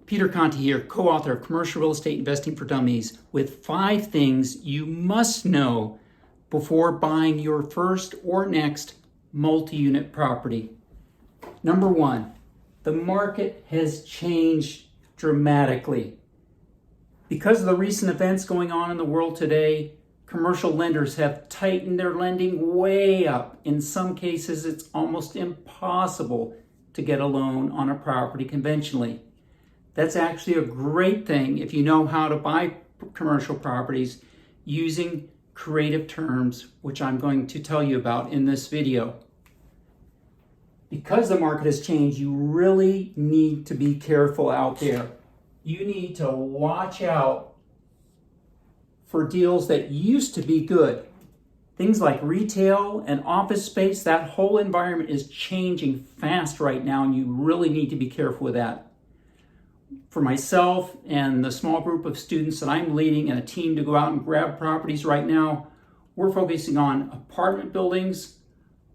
Peter Conti here, co-author of Commercial Real Estate Investing for Dummies, with 5 things you must know before buying your first or next multi-unit property. Number 1, the market has changed dramatically. Because of the recent events going on in the world today, commercial lenders have tightened their lending way up. In some cases, it's almost impossible to get a loan on a property conventionally. That's actually a great thing if you know how to buy commercial properties using creative terms, which I'm going to tell you about in this video. Because the market has changed, you really need to be careful out there. You need to watch out for deals that used to be good. Things like retail and office space, that whole environment is changing fast right now, and you really need to be careful with that. For myself and the small group of students that I'm leading and a team to go out and grab properties right now, we're focusing on apartment buildings,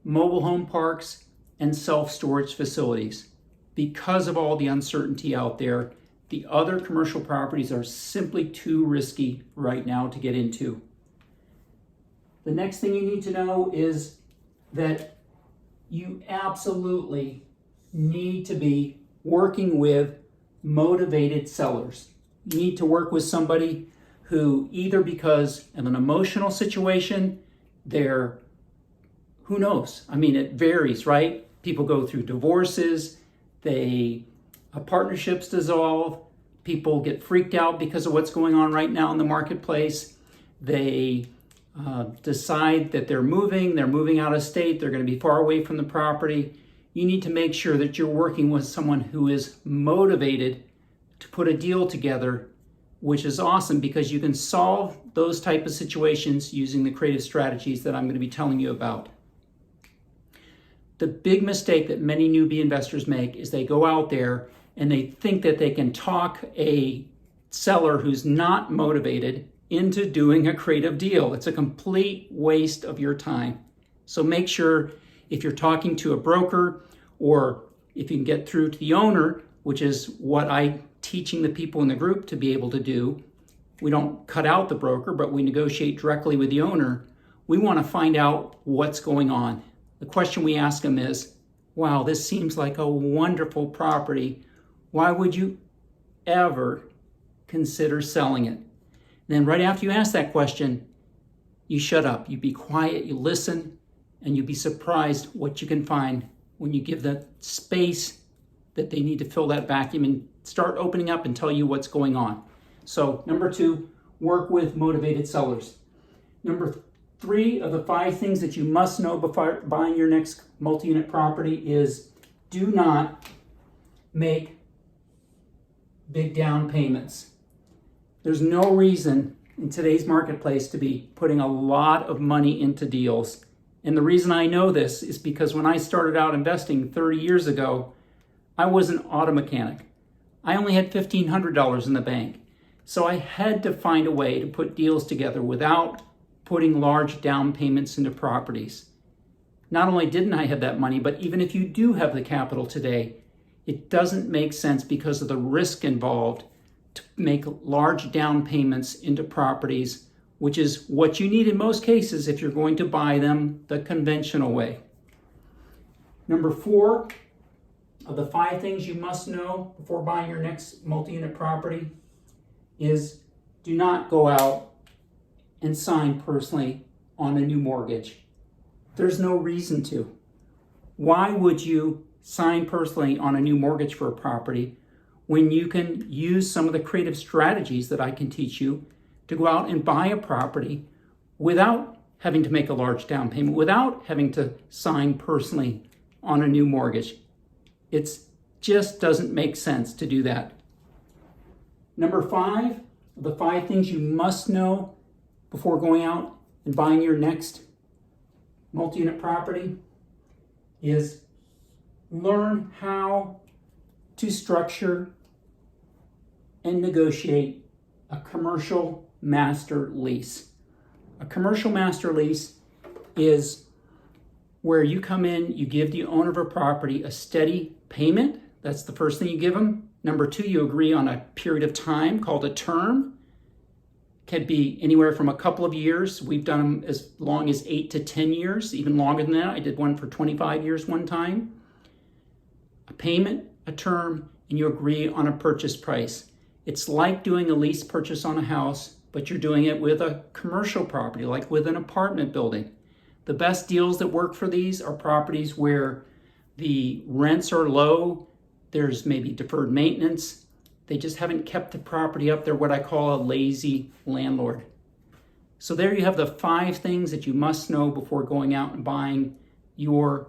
mobile home parks, and self-storage facilities. Because of all the uncertainty out there, the other commercial properties are simply too risky right now to get into. The next thing you need to know is that you absolutely need to be working with motivated sellers. You need to work with somebody who, either because of an emotional situation, who knows? I mean, it varies, right? People go through divorces, partnerships dissolve, people get freaked out because of what's going on right now in the marketplace. They decide that they're moving out of state, they're going to be far away from the property. You need to make sure that you're working with someone who is motivated to put a deal together, which is awesome because you can solve those type of situations using the creative strategies that I'm going to be telling you about. The big mistake that many newbie investors make is they go out there and they think that they can talk a seller who's not motivated into doing a creative deal. It's a complete waste of your time. So make sure, if you're talking to a broker, or if you can get through to the owner, which is what I'm teaching the people in the group to be able to do. We don't cut out the broker, but we negotiate directly with the owner. We want to find out what's going on. The question we ask them is, wow, this seems like a wonderful property. Why would you ever consider selling it? And then right after you ask that question, you shut up, you be quiet, you listen, and you'll be surprised what you can find when you give the space that they need to fill that vacuum and start opening up and tell you what's going on. So number 2, work with motivated sellers. Number 3 of the 5 things that you must know before buying your next multi-unit property is, do not make big down payments. There's no reason in today's marketplace to be putting a lot of money into deals. And the reason I know this is because when I started out investing 30 years ago, I was an auto mechanic. I only had $1,500 in the bank. So I had to find a way to put deals together without putting large down payments into properties. Not only didn't I have that money, but even if you do have the capital today, it doesn't make sense because of the risk involved to make large down payments into properties, which is what you need in most cases if you're going to buy them the conventional way. Number 4 of the 5 things you must know before buying your next multi-unit property is, do not go out and sign personally on a new mortgage. There's no reason to. Why would you sign personally on a new mortgage for a property when you can use some of the creative strategies that I can teach you to go out and buy a property without having to make a large down payment, without having to sign personally on a new mortgage? It just doesn't make sense to do that. Number 5, the 5 things you must know before going out and buying your next multi-unit property is, learn how to structure and negotiate a commercial master lease. A commercial master lease is where you come in, you give the owner of a property a steady payment. That's the first thing you give them. Number two, you agree on a period of time called a term. Can be anywhere from a couple of years. We've done them as long as 8 to 10 years, even longer than that. I did one for 25 years one time. A payment, a term, and you agree on a purchase price. It's like doing a lease purchase on a house, but you're doing it with a commercial property, like with an apartment building. The best deals that work for these are properties where the rents are low, there's maybe deferred maintenance, they just haven't kept the property up. They're what I call a lazy landlord. So there you have the 5 things that you must know before going out and buying your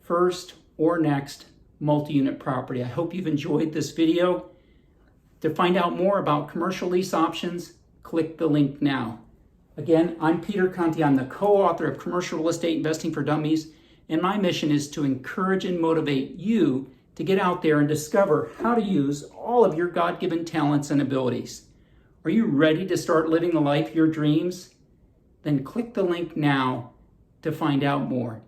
first or next multi-unit property. I hope you've enjoyed this video. To find out more about commercial lease options, click the link now. Again, I'm Peter Conti. I'm the co-author of Commercial Real Estate Investing for Dummies, and my mission is to encourage and motivate you to get out there and discover how to use all of your God-given talents and abilities. Are you ready to start living the life of your dreams? Then click the link now to find out more.